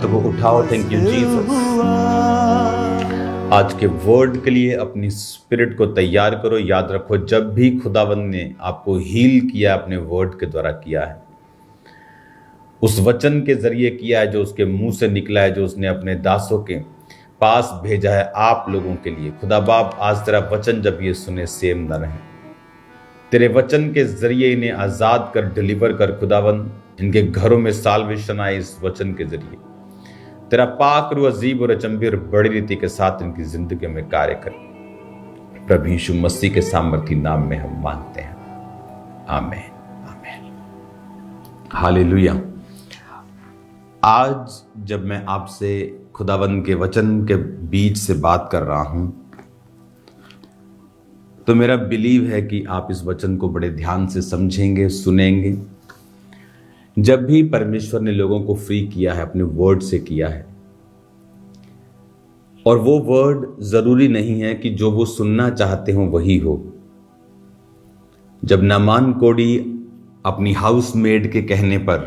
हाथों को उठाओ। Thank you Jesus. आज के वर्ड के लिए अपनी स्पिरिट को तैयार करो। याद रखो, जब भी खुदावंद ने आपको हील किया अपने वर्ड के द्वारा किया है, उस वचन के जरिए किया है जो उसके मुंह से निकला है, जो उसने अपने दासों के पास भेजा है आप लोगों के लिए। खुदा बाप, आज तेरा वचन जब ये सुने सेम न रहे, तेरे वचन के जरिए इन्हें आजाद कर, डिलीवर कर खुदावंद। इनके घरों में साल्वेशन आए इस वचन के जरिए। तेरा पाक रूह अजीब और अचंभे और बड़ी रीति के साथ इनकी जिंदगी में कार्य कर। प्रभु यीशु मसीह के सामर्थी नाम में हम मांगते हैं, आमीन आमीन हालेलुया। आज जब मैं आपसे खुदावंद के वचन के बीच से बात कर रहा हूं, तो मेरा बिलीव है कि आप इस वचन को बड़े ध्यान से समझेंगे, सुनेंगे। जब भी परमेश्वर ने लोगों को फ्री किया है, अपने वर्ड से किया है, और वो वर्ड जरूरी नहीं है कि जो वो सुनना चाहते हो वही हो। जब नामान कोढ़ी अपनी हाउसमेड के कहने पर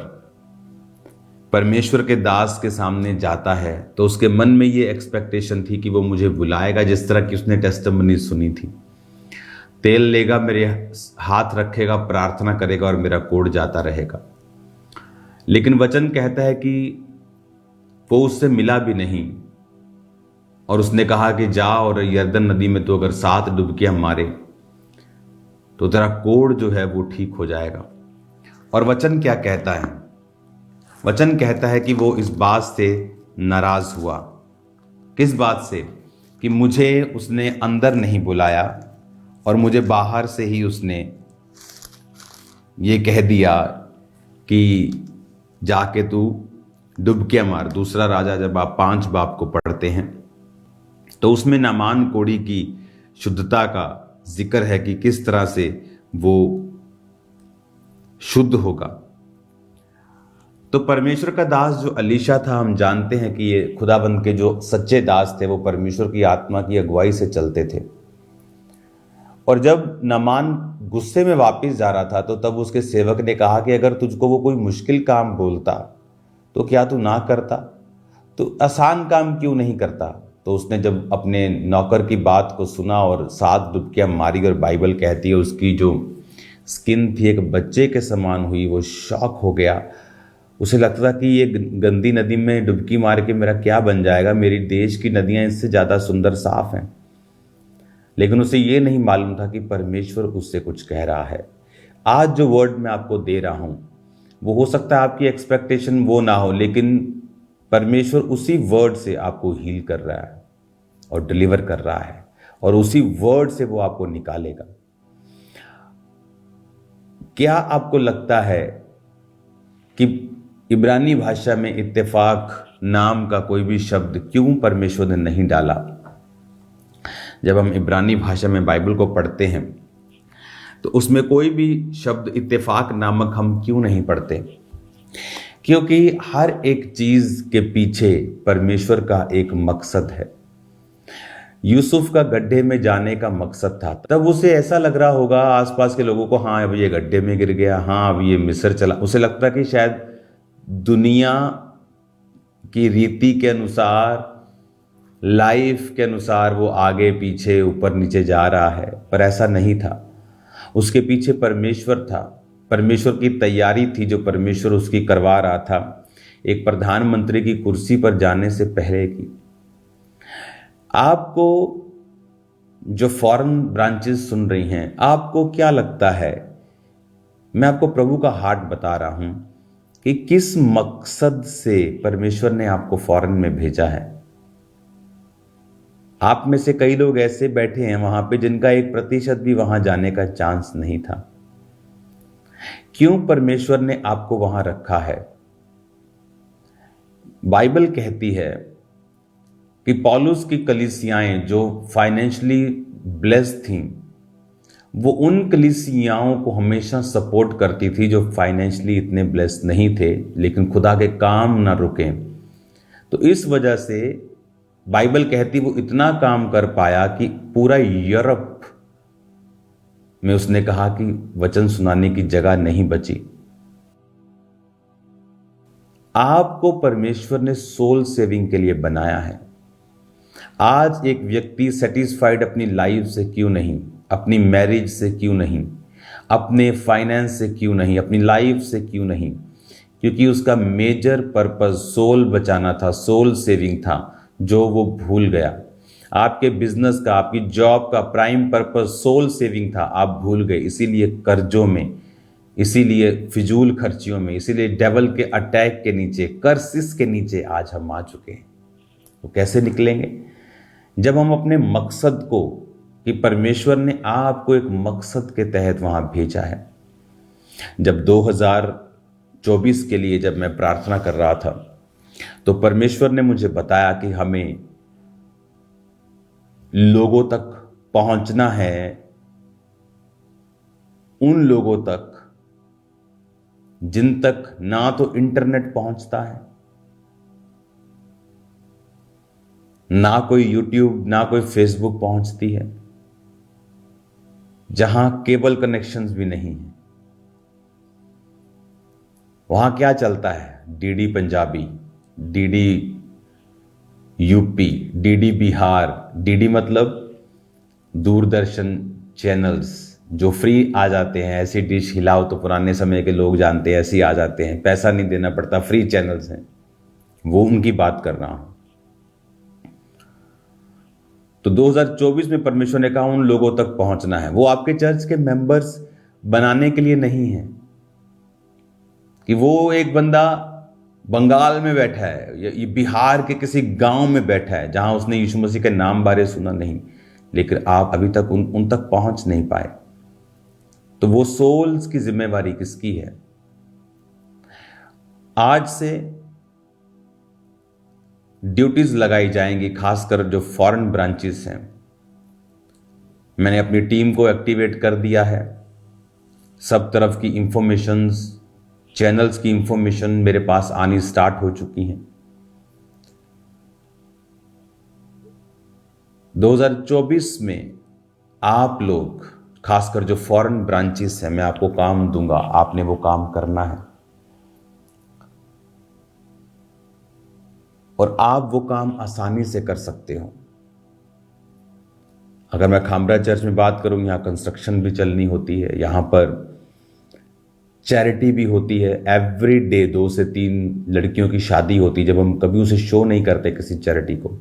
परमेश्वर के दास के सामने जाता है, तो उसके मन में ये एक्सपेक्टेशन थी कि वो मुझे बुलाएगा, जिस तरह की उसने टेस्टिमनी सुनी थी। तेल लेगा, मेरे हाथ रखेगा, प्रार्थना करेगा और मेरा कोढ़ जाता रहेगा। लेकिन वचन कहता है कि वो उससे मिला भी नहीं, और उसने कहा कि जा और यरदन नदी में तो अगर 7 डुबकियां मारे तो तेरा कोढ़ जो है वो ठीक हो जाएगा। और वचन क्या कहता है? वचन कहता है कि वो इस बात से नाराज हुआ। किस बात से? कि मुझे उसने अंदर नहीं बुलाया और मुझे बाहर से ही उसने ये कह दिया कि जाके तू डुबकियां मार। दूसरा राजा जब आप 5 बाब को पढ़ते हैं तो उसमें नामान कोढ़ी की शुद्धता का जिक्र है कि किस तरह से वो शुद्ध होगा। तो परमेश्वर का दास जो अलीशा था, हम जानते हैं कि ये खुदाबंद के जो सच्चे दास थे वो परमेश्वर की आत्मा की अगुवाई से चलते थे। और जब नामान गुस्से में वापस जा रहा था, तो तब उसके सेवक ने कहा कि अगर तुझको वो कोई मुश्किल काम बोलता तो क्या तू ना करता? तो आसान काम क्यों नहीं करता? तो उसने जब अपने नौकर की बात को सुना और 7 डुबकियां मारी, और बाइबल कहती है उसकी जो स्किन थी एक बच्चे के समान हुई। वो शॉक हो गया। उसे लगता था कि ये गंदी नदी में डुबकी मार के मेरा क्या बन जाएगा, मेरी देश की नदियां इससे ज़्यादा सुंदर साफ हैं। लेकिन उसे ये नहीं मालूम था कि परमेश्वर उससे कुछ कह रहा है। आज जो वर्ड मैं आपको दे रहा हूं, वो हो सकता है आपकी एक्सपेक्टेशन वो ना हो, लेकिन परमेश्वर उसी वर्ड से आपको हील कर रहा है और डिलीवर कर रहा है, और उसी वर्ड से वो आपको निकालेगा। क्या आपको लगता है कि इब्रानी भाषा में इत्तेफाक नाम का कोई भी शब्द क्यों परमेश्वर ने नहीं डाला? जब हम इब्रानी भाषा में बाइबल को पढ़ते हैं तो उसमें कोई भी शब्द इत्तेफाक नामक हम क्यों नहीं पढ़ते? क्योंकि हर एक चीज के पीछे परमेश्वर का एक मकसद है। यूसुफ का गड्ढे में जाने का मकसद था। तब उसे ऐसा लग रहा होगा आसपास के लोगों को, हाँ अब ये गड्ढे में गिर गया, हाँ अब ये मिस्र चला। उसे लगता कि शायद दुनिया की रीति के अनुसार, लाइफ के अनुसार वो आगे पीछे ऊपर नीचे जा रहा है, पर ऐसा नहीं था। उसके पीछे परमेश्वर था। परमेश्वर की तैयारी थी जो परमेश्वर उसकी करवा रहा था, एक प्रधानमंत्री की कुर्सी पर जाने से पहले की। आपको जो फॉरेन ब्रांचेस सुन रही हैं, आपको क्या लगता है? मैं आपको प्रभु का हार्ट बता रहा हूं कि किस मकसद से परमेश्वर ने आपको फॉरेन में भेजा है। आप में से कई लोग ऐसे बैठे हैं वहां पे जिनका 1% भी वहां जाने का चांस नहीं था। क्यों परमेश्वर ने आपको वहां रखा है? बाइबल कहती है कि पौलुस की कलीसियाएं जो फाइनेंशियली ब्लेस्ड थीं, वो उन कलीसियाओं को हमेशा सपोर्ट करती थी जो फाइनेंशियली इतने ब्लेस्ड नहीं थे, लेकिन खुदा के काम ना रुके। तो इस वजह से बाइबल कहती वो इतना काम कर पाया कि पूरा यूरोप में उसने कहा कि वचन सुनाने की जगह नहीं बची। आपको परमेश्वर ने सोल सेविंग के लिए बनाया है। आज एक व्यक्ति सेटिस्फाइड अपनी लाइफ से क्यों नहीं, अपनी मैरिज से क्यों नहीं, अपने फाइनेंस से क्यों नहीं, अपनी लाइफ से क्यों नहीं? क्योंकि उसका मेजर पर्पस सोल बचाना था, सोल सेविंग था, जो वो भूल गया। आपके बिजनेस का, आपकी जॉब का प्राइम पर्पस सोल सेविंग था, आप भूल गए। इसीलिए कर्जों में, इसीलिए फिजूल खर्चियों में, इसीलिए डेवल के अटैक के नीचे, कर्सिस के नीचे आज हम आ चुके हैं। तो कैसे निकलेंगे? जब हम अपने मकसद को, कि परमेश्वर ने आपको एक मकसद के तहत वहां भेजा है। जब 2024 के लिए जब मैं प्रार्थना कर रहा था, तो परमेश्वर ने मुझे बताया कि हमें लोगों तक पहुंचना है, उन लोगों तक जिन तक ना तो इंटरनेट पहुंचता है, ना कोई यूट्यूब, ना कोई फेसबुक पहुंचती है, जहां केबल कनेक्शंस भी नहीं है। वहां क्या चलता है? DD Punjabi, DD UP, DD Bihar. DD मतलब दूरदर्शन चैनल्स जो फ्री आ जाते हैं। ऐसी डिश हिलाओ तो पुराने समय के लोग जानते हैं, ऐसे ही आ जाते हैं, पैसा नहीं देना पड़ता, फ्री चैनल्स हैं। वो उनकी बात कर रहा हूं। तो 2024 में परमेश्वर ने कहा उन लोगों तक पहुंचना है। वो आपके चर्च के मेंबर्स बनाने के लिए नहीं है कि वो एक बंदा बंगाल में बैठा है या बिहार के किसी गांव में बैठा है जहां उसने यीशु मसीह के नाम बारे सुना नहीं, लेकिन आप अभी तक उन तक पहुंच नहीं पाए। तो वो सोल्स की जिम्मेवारी किसकी है? आज से ड्यूटीज लगाई जाएंगी, खासकर जो फॉरेन ब्रांचेस हैं। मैंने अपनी टीम को एक्टिवेट कर दिया है। सब तरफ की इंफॉर्मेशंस, चैनल्स की इंफॉर्मेशन मेरे पास आनी स्टार्ट हो चुकी हैं। 2024 में आप लोग, खासकर जो फॉरेन ब्रांचेस हैं, मैं आपको काम दूंगा, आपने वो काम करना है और आप वो काम आसानी से कर सकते हो। अगर मैं खामरा चर्च में बात करूं, यहां कंस्ट्रक्शन भी चलनी होती है, यहां पर चैरिटी भी होती है। एवरी डे 2 से 3 लड़कियों की शादी होती है, जब हम कभी उसे शो नहीं करते किसी चैरिटी को।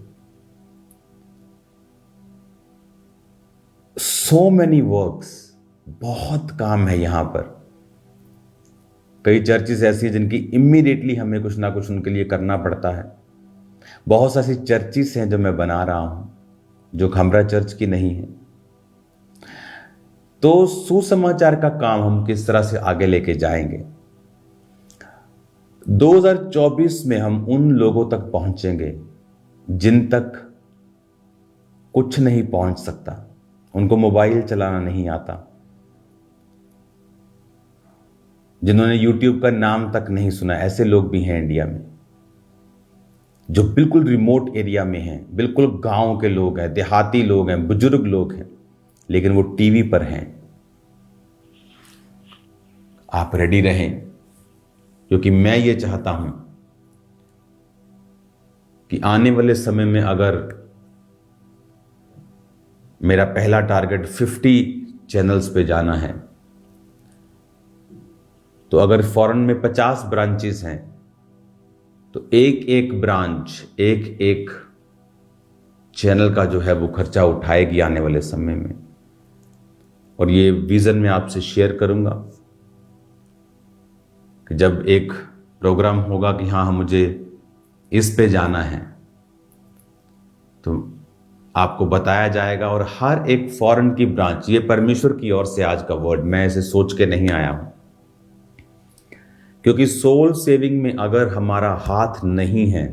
सो मेनी वर्क्स, बहुत काम है यहां पर। कई चर्चेस ऐसी हैं जिनकी इमीडिएटली हमें कुछ ना कुछ उनके लिए करना पड़ता है। बहुत सारी चर्चेस हैं जो मैं बना रहा हूं, जो खामरा चर्च की नहीं है। तो सुसमाचार का काम हम किस तरह से आगे लेके जाएंगे? 2024 में हम उन लोगों तक पहुंचेंगे जिन तक कुछ नहीं पहुंच सकता, उनको मोबाइल चलाना नहीं आता, जिन्होंने यूट्यूब का नाम तक नहीं सुना। ऐसे लोग भी हैं इंडिया में जो बिल्कुल रिमोट एरिया में हैं, बिल्कुल गांव के लोग हैं, देहाती लोग हैं, बुजुर्ग लोग हैं, लेकिन वो टीवी पर हैं। आप रेडी रहें, क्योंकि मैं ये चाहता हूं कि आने वाले समय में अगर मेरा पहला टारगेट 50 चैनल्स पे जाना है, तो अगर फॉरेन में 50 ब्रांचेस हैं, तो एक एक ब्रांच, एक एक चैनल का जो है वो खर्चा उठाएगी आने वाले समय में। और ये विजन मैं आपसे शेयर करूंगा कि जब एक प्रोग्राम होगा कि हाँ मुझे इस पे जाना है, तो आपको बताया जाएगा। और हर एक फॉरेन की ब्रांच, ये परमेश्वर की ओर से आज का वर्ड, मैं इसे सोच के नहीं आया हूं, क्योंकि सोल सेविंग में अगर हमारा हाथ नहीं है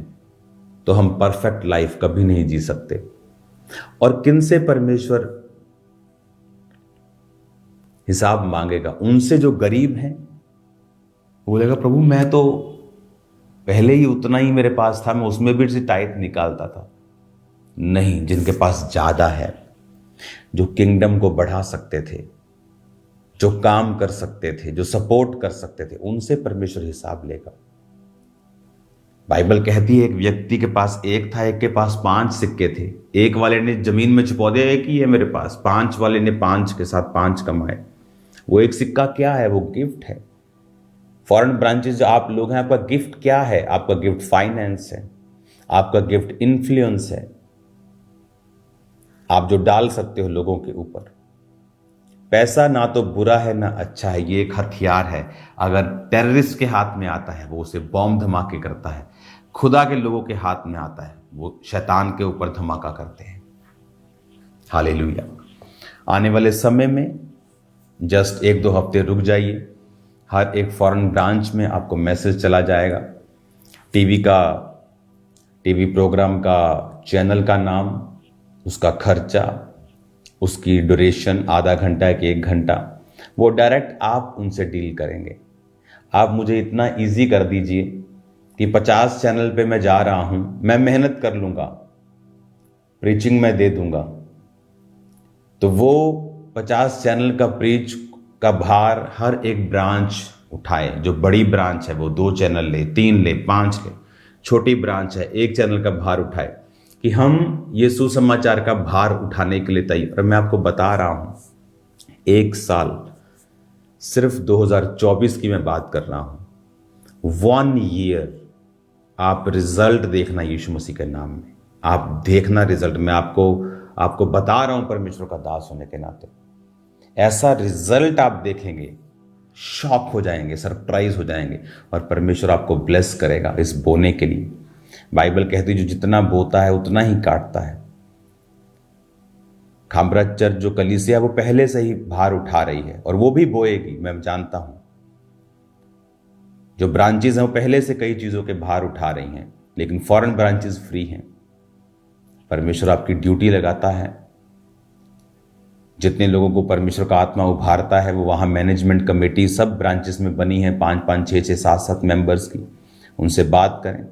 तो हम परफेक्ट लाइफ कभी नहीं जी सकते। और किन से परमेश्वर हिसाब मांगेगा? उनसे जो गरीब हैं। वो बोलेगा प्रभु मैं तो पहले ही उतना ही मेरे पास था, मैं उसमें भी से टाइट निकालता था। नहीं, जिनके पास ज्यादा है, जो किंगडम को बढ़ा सकते थे, जो काम कर सकते थे, जो सपोर्ट कर सकते थे, उनसे परमेश्वर हिसाब लेगा। बाइबल कहती है एक व्यक्ति के पास एक था, एक के पास 5 सिक्के थे। एक वाले ने जमीन में छुपा दिया, एक ही है मेरे पास। 5 वाले ने 5 के साथ 5 कमाए। वो एक सिक्का क्या है? वो गिफ्ट है। फॉरेन ब्रांचेस जो आप लोग हैं, आपका गिफ्ट क्या है? आपका गिफ्ट फाइनेंस है, आपका गिफ्ट इन्फ्लुएंस है, आप जो डाल सकते हो लोगों के ऊपर। पैसा ना तो बुरा है ना अच्छा है, ये एक हथियार है। अगर टेररिस्ट के हाथ में आता है वो उसे बॉम्ब धमाके करता है, खुदा के लोगों के हाथ में आता है वो शैतान के ऊपर धमाका करते हैं। हालेलुया। आने वाले समय में जस्ट 1-2 हफ्ते रुक जाइए, हर एक फॉरेन ब्रांच में आपको मैसेज चला जाएगा। टीवी प्रोग्राम का चैनल का नाम, उसका खर्चा, उसकी ड्यूरेशन, आधा घंटा कि 1 घंटा, वो डायरेक्ट आप उनसे डील करेंगे। आप मुझे इतना इजी कर दीजिए कि 50 चैनल पे मैं जा रहा हूं, मैं मेहनत कर लूंगा, प्रीचिंग मैं दे दूंगा, तो वो 50 चैनल का प्रीच का भार हर एक ब्रांच उठाए। जो बड़ी ब्रांच है वो 2 चैनल ले, 3 ले, 5 ले। छोटी ब्रांच है 1 चैनल का भार उठाए, कि हम ये सुसमाचार का भार उठाने के लिए तैयार। और मैं आपको बता रहा हूं, 1 साल, सिर्फ 2024 की मैं बात कर रहा हूं, 1 ईयर आप रिजल्ट देखना यीशु मसीह के नाम में। आप देखना रिजल्ट। मैं आपको बता रहा हूं परमेश्वर का दास होने के नाते, ऐसा रिजल्ट आप देखेंगे, शॉक हो जाएंगे, सरप्राइज हो जाएंगे, और परमेश्वर आपको ब्लेस करेगा इस बोने के लिए। बाइबल कहती है जो जितना बोता है उतना ही काटता है। खामरा चर्च जो कलीसिया वो पहले से ही भार उठा रही है, और वो भी बोएगी, मैं जानता हूं। जो ब्रांचेज हैं वो पहले से कई चीजों के भार उठा रही हैं, लेकिन फॉरेन ब्रांचेज फ्री हैं। परमेश्वर आपकी ड्यूटी लगाता है। जितने लोगों को परमेश्वर का आत्मा उभारता है, वो वहाँ मैनेजमेंट कमेटी सब ब्रांचेस में बनी है, 5-5, 6-6, 7-7 मेंबर्स की। उनसे बात करें,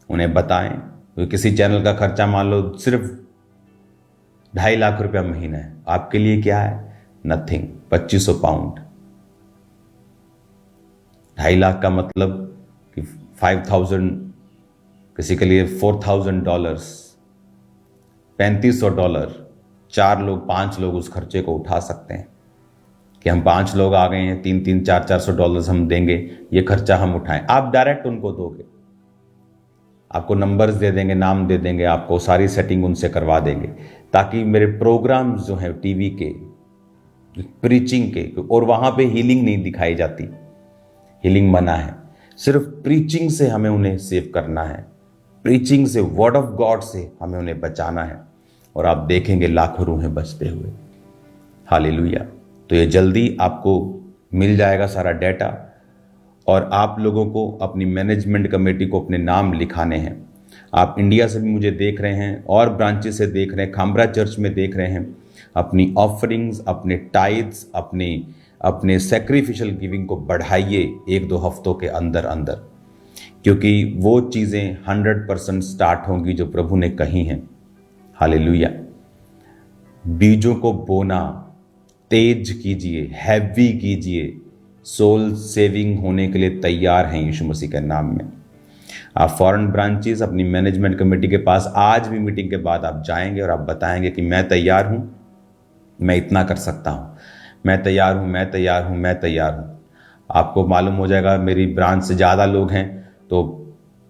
उन्हें बताएं। तो किसी चैनल का खर्चा मान लो सिर्फ 2.5 लाख रुपया महीना है, आपके लिए क्या है? नथिंग। 2500 पाउंड। 2.5 लाख का मतलब कि 5,000, किसी के लिए $4,000, $3,500। 4 लोग, 5 लोग उस खर्चे को उठा सकते हैं कि हम 5 लोग आ गए हैं, 3-3, $400 हम देंगे, ये खर्चा हम उठाएं। आप डायरेक्ट उनको दोगे, आपको नंबर्स दे देंगे, नाम दे देंगे, आपको सारी सेटिंग उनसे करवा देंगे, ताकि मेरे प्रोग्राम्स जो हैं टीवी के, प्रीचिंग के, और वहां पे हीलिंग नहीं दिखाई जाती, हीलिंग मना है। सिर्फ प्रीचिंग से हमें उन्हें सेव करना है, प्रीचिंग से, वर्ड ऑफ गॉड से हमें उन्हें बचाना है, और आप देखेंगे लाखों रूहें बचते हुए। हालेलुया। तो ये जल्दी आपको मिल जाएगा सारा डेटा, और आप लोगों को अपनी मैनेजमेंट कमेटी को अपने नाम लिखाने हैं। आप इंडिया से भी मुझे देख रहे हैं, और ब्रांचेस से देख रहे हैं, खामरा चर्च में देख रहे हैं। अपनी ऑफरिंग्स, अपने टाइट्स, अपने सैक्रिफिशियल गिविंग को बढ़ाइए 1-2 हफ्तों के अंदर अंदर, क्योंकि वो चीज़ें 100% स्टार्ट होंगी जो प्रभु ने कही हैं। हालेलुया। बीजों को बोना तेज कीजिए, हैवी कीजिए। सोल सेविंग होने के लिए तैयार हैं यीशु मसीह के नाम में। आप फॉरेन ब्रांचेस अपनी मैनेजमेंट कमेटी के पास आज भी मीटिंग के बाद आप जाएंगे और आप बताएंगे कि मैं तैयार हूं, मैं इतना कर सकता हूं, मैं तैयार हूं, मैं तैयार हूं, मैं तैयार हूं। आपको मालूम हो जाएगा मेरी ब्रांच से ज़्यादा लोग हैं तो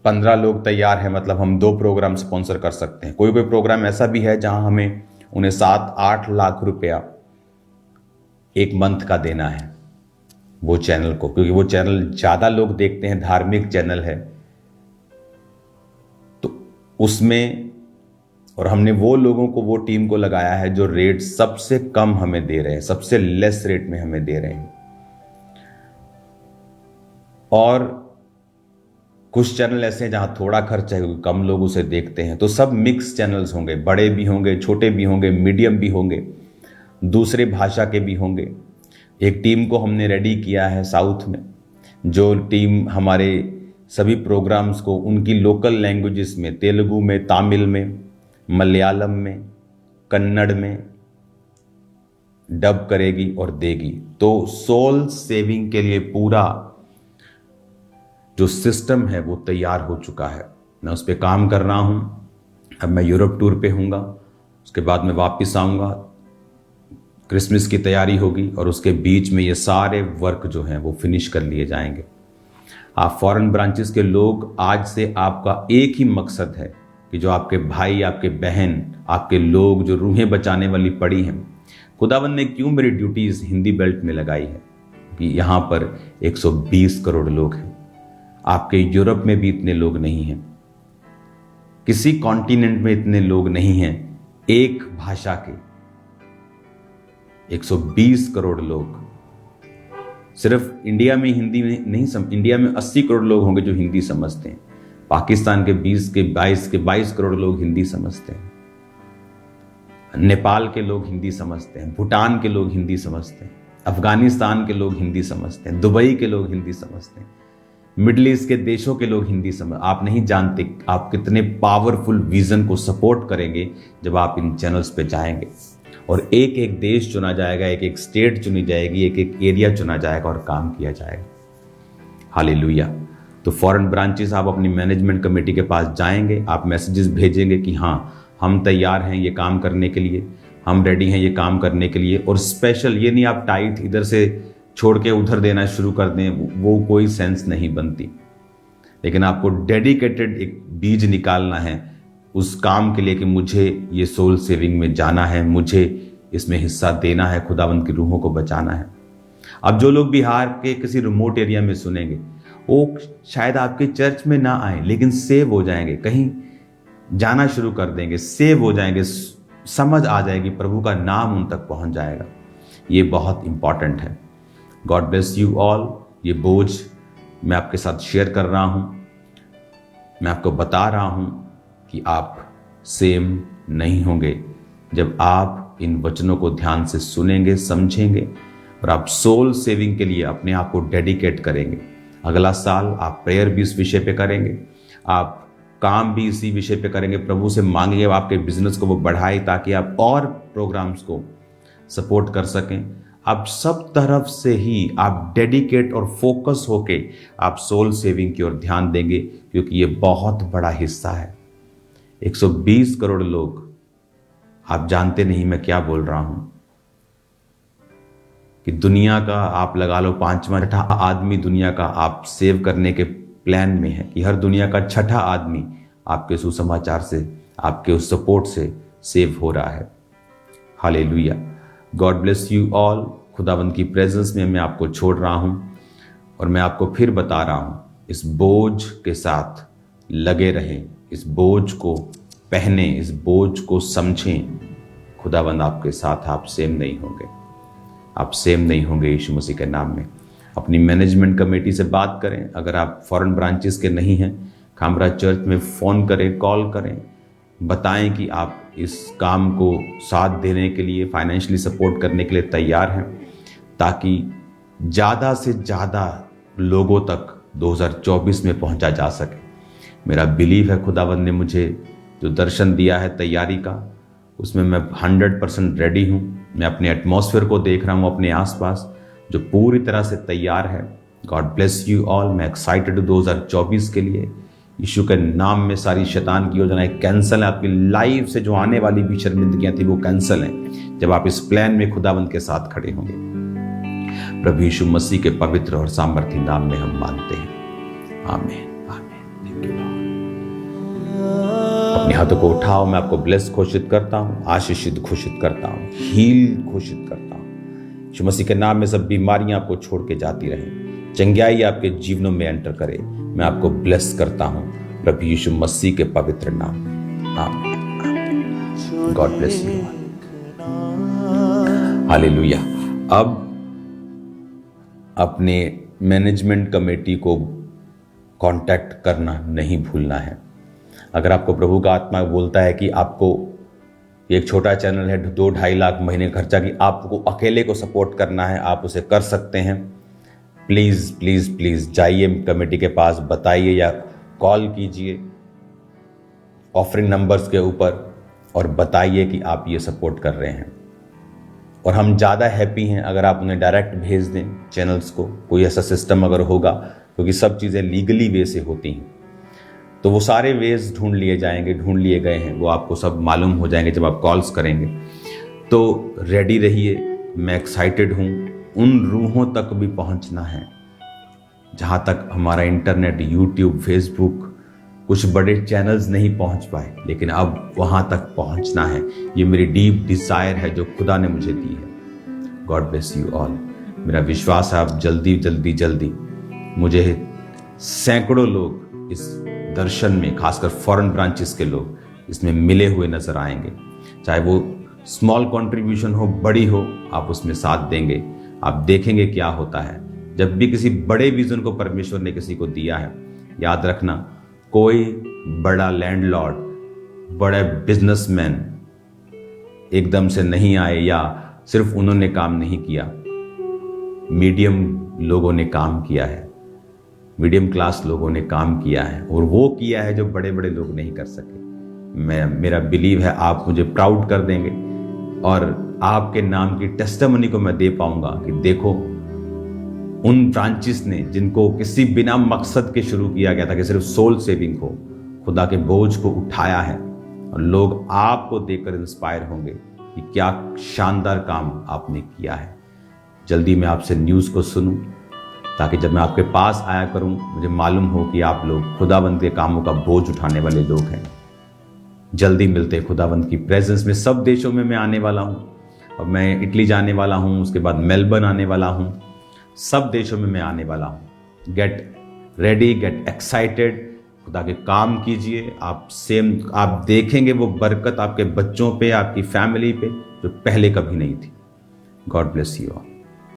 15 लोग तैयार हैं, मतलब हम 2 प्रोग्राम स्पॉन्सर कर सकते हैं। कोई कोई प्रोग्राम ऐसा भी है जहां हमें उन्हें 7-8 लाख रुपया 1 मंथ का देना है वो चैनल को, क्योंकि वो चैनल ज़्यादा लोग देखते हैं, धार्मिक चैनल है तो उसमें। और हमने वो लोगों को, वो टीम को लगाया है जो रेट सबसे कम हमें दे रहे हैं, सबसे लेस रेट में हमें दे रहे हैं। और कुछ चैनल ऐसे हैं जहां थोड़ा खर्चा है क्योंकि कम लोग उसे देखते हैं। तो सब मिक्स चैनल्स होंगे, बड़े भी होंगे, छोटे भी होंगे, मीडियम भी होंगे, दूसरे भाषा के भी होंगे। एक टीम को हमने रेडी किया है साउथ में, जो टीम हमारे सभी प्रोग्राम्स को उनकी लोकल लैंग्वेजेस में, तेलुगु में, तमिल में, मलयालम में, कन्नड़ में डब करेगी और देगी। तो सोल सेविंग के लिए पूरा जो सिस्टम है वो तैयार हो चुका है। मैं उस पर काम कर रहा हूँ। अब मैं यूरोप टूर पे हूँगा, उसके बाद मैं वापस आऊँगा, क्रिसमस की तैयारी होगी और उसके बीच में ये सारे वर्क जो हैं वो फिनिश कर लिए जाएंगे। आप फॉरेन ब्रांचेस के लोग, आज से आपका एक ही मकसद है कि जो आपके भाई, आपके बहन, आपके लोग जो रूहें बचाने वाली पड़ी हैं, खुदावंद ने क्यों मेरी ड्यूटीज हिंदी बेल्ट में लगाई है कि यहाँ पर 120 करोड़ लोग हैं। आपके यूरोप में भी इतने लोग नहीं हैं, किसी कॉन्टिनेंट में इतने लोग नहीं हैं। एक भाषा के 120 करोड़ लोग, सिर्फ इंडिया में हिंदी में नहीं इंडिया में 80 करोड़ लोग होंगे जो हिंदी समझते हैं। पाकिस्तान के 20 के 22 करोड़ लोग हिंदी समझते हैं। नेपाल के लोग हिंदी समझते हैं, भूटान के लोग हिंदी समझते हैं, अफगानिस्तान के लोग हिंदी समझते हैं, दुबई के लोग हिंदी समझते हैं, मिडिल ईस्ट के देशों के लोग हिंदी समझ। आप नहीं जानते आप कितने पावरफुल विजन को सपोर्ट करेंगे जब आप इन चैनल्स पे जाएंगे और एक एक देश चुना जाएगा, एक एक स्टेट चुनी जाएगी, एक एक एरिया चुना जाएगा और काम किया जाएगा। हालेलुया। तो फॉरेन ब्रांचेस आप अपनी मैनेजमेंट कमेटी के पास जाएंगे, आप मैसेजेस भेजेंगे कि हाँ हम तैयार हैं ये काम करने के लिए, हम रेडी हैं ये काम करने के लिए। और स्पेशल ये नहीं आप टाइट इधर से छोड़ के उधर देना शुरू कर दें, वो कोई सेंस नहीं बनती। लेकिन आपको डेडिकेटेड एक बीज निकालना है उस काम के लिए कि मुझे ये सोल सेविंग में जाना है, मुझे इसमें हिस्सा देना है, खुदावंद की रूहों को बचाना है। अब जो लोग बिहार के किसी रिमोट एरिया में सुनेंगे वो शायद आपके चर्च में ना आए, लेकिन सेव हो जाएंगे, कहीं जाना शुरू कर देंगे, सेव हो जाएंगे, समझ आ जाएगी, प्रभु का नाम उन तक पहुंच जाएगा। ये बहुत इंपॉर्टेंट है। God bless you all. ये बोझ मैं आपके साथ शेयर कर रहा हूं, मैं आपको बता रहा हूं कि आप सेम नहीं होंगे जब आप इन वचनों को ध्यान से सुनेंगे, समझेंगे और आप सोल सेविंग के लिए अपने आप को डेडिकेट करेंगे। अगला साल आप प्रेयर भी इस विषय पे करेंगे, आप काम भी इसी विषय पे करेंगे, प्रभु से मांगेंगे आपके बिजनेस को वो बढ़ाए ताकि आप और प्रोग्राम्स को सपोर्ट कर सकें। आप सब तरफ से ही आप डेडिकेट और फोकस होके आप सोल सेविंग की ओर ध्यान देंगे, क्योंकि ये बहुत बड़ा हिस्सा है। 120 करोड़ लोग, आप जानते नहीं मैं क्या बोल रहा हूं कि दुनिया का आप लगा लो 5वां 6ठा आदमी दुनिया का आप सेव करने के प्लान में है, कि हर दुनिया का 6ठा आदमी आपके सुसमाचार से, आपके उस सपोर्ट से सेव हो रहा है। Hallelujah. God bless you all. खुदावंद की प्रेजेंस में मैं आपको छोड़ रहा हूं और मैं आपको फिर बता रहा हूं, इस बोझ के साथ लगे रहें, इस बोझ को पहने, इस बोझ को समझें। खुदावंद आपके साथ, आप सेम नहीं होंगे, आप सेम नहीं होंगे यीशु मसीह के नाम में। अपनी मैनेजमेंट कमेटी से बात करें। अगर आप फॉरेन ब्रांचेस के नहीं हैं, खामरा चर्च में फ़ोन करें, कॉल करें, बताएं कि आप इस काम को साथ देने के लिए, फाइनेंशियली सपोर्ट करने के लिए तैयार हैं, ताकि ज़्यादा से ज़्यादा लोगों तक 2024 में पहुंचा जा सके। मेरा बिलीव है खुदावंद ने मुझे जो दर्शन दिया है तैयारी का, उसमें मैं 100% रेडी हूँ। मैं अपने एटमॉस्फेयर को देख रहा हूँ अपने आसपास जो पूरी तरह से तैयार है। God bless you all. मैं एक्साइटेड हूँ 2024 के लिए। यीशु के नाम में सारी शैतान की योजनाएं कैंसल है। आपकी लाइफ से जो आने वाली भी शर्मिंदगियां थी वो कैंसल हैं जब आप इस प्लान में खुदावंद के साथ खड़े होंगे। प्रभु यीशु मसीह के पवित्र और सामर्थी नाम में हम मानते हैं। आमीन, आमीन। Thank you Lord. अपने हाथों को उठाओ। मैं आपको ब्लेस घोषित करता हूँ, आशीषित घोषित करता हूँ, हील घोषित करता हूँ। यीशु मसीह के नाम में सब बीमारियां आपको छोड़ के जाती रहें, चंगाई आपके जीवनों में एंटर करे। मैं आपको ब्लेस करता हूं प्रभु यीशु मसीह के पवित्र नाम में। आमीन। God bless you. हालेलुया। अब अपने मैनेजमेंट कमेटी को कांटेक्ट करना नहीं भूलना है। अगर आपको प्रभु का आत्मा बोलता है कि आपको एक छोटा चैनल है, 2-2.5 लाख महीने खर्चा की, आपको अकेले को सपोर्ट करना है, आप उसे कर सकते हैं। प्लीज़ प्लीज़ प्लीज़ जाइए कमेटी के पास, बताइए या कॉल कीजिए ऑफरिंग नंबर्स के ऊपर और बताइए कि आप ये सपोर्ट कर रहे हैं। और हम ज़्यादा हैप्पी हैं अगर आप उन्हें डायरेक्ट भेज दें चैनल्स को। कोई ऐसा सिस्टम अगर होगा क्योंकि सब चीज़ें लीगली वे से होती हैं। तो वो सारे वेज ढूंढ लिए जाएंगे, ढूंढ लिए गए हैं, वो आपको सब मालूम हो जाएंगे जब आप कॉल्स करेंगे। तो रेडी रहिए, मैं एक्साइटेड हूँ। उन रूहों तक भी पहुँचना है जहाँ तक हमारा इंटरनेट, यूट्यूब, फेसबुक, कुछ बड़े चैनल्स नहीं पहुँच पाए, लेकिन अब वहाँ तक पहुँचना है। ये मेरी डीप डिज़ायर है जो खुदा ने मुझे दी है। God bless you all. मेरा विश्वास है आप जल्दी जल्दी जल्दी, मुझे सैकड़ों लोग इस दर्शन में, खासकर फॉरेन ब्रांचेस के लोग इसमें मिले हुए नजर आएंगे। चाहे वो स्मॉल कंट्रीब्यूशन हो, बड़ी हो, आप उसमें साथ देंगे। आप देखेंगे क्या होता है जब भी किसी बड़े विजन को परमेश्वर ने किसी को दिया है। याद रखना, कोई बड़ा लैंडलॉर्ड, बड़े बिजनेसमैन एकदम से नहीं आए या सिर्फ उन्होंने काम नहीं किया। मीडियम लोगों ने काम किया है, मीडियम क्लास लोगों ने काम किया है, और वो किया है जो बड़े बड़े लोग नहीं कर सके। मेरा बिलीव है आप मुझे प्राउड कर देंगे और आपके नाम की टेस्टिमनी को मैं दे पाऊंगा कि देखो, उन ब्रांचेस ने जिनको किसी बिना मकसद के शुरू किया गया था कि सिर्फ सोल सेविंग हो, खुदा के बोझ को उठाया है, और लोग आपको देखकर इंस्पायर होंगे कि क्या शानदार काम आपने किया है। जल्दी मैं आपसे न्यूज़ को सुनूं, ताकि जब मैं आपके पास आया करूं मुझे मालूम हो कि आप लोग खुदावंद के कामों का बोझ उठाने वाले लोग हैं। जल्दी मिलते हैं खुदावंद की प्रेजेंस में। सब देशों में मैं आने वाला हूं, और मैं इटली जाने वाला हूं, उसके बाद मेलबर्न आने वाला हूं। सब देशों में मैं आने वाला हूं। गेट रेडी, गेट एक्साइटेड, खुदा के काम कीजिए। आप देखेंगे वो बरकत आपके बच्चों पे, आपकी फैमिली पे, जो पहले कभी नहीं थी। God bless you all.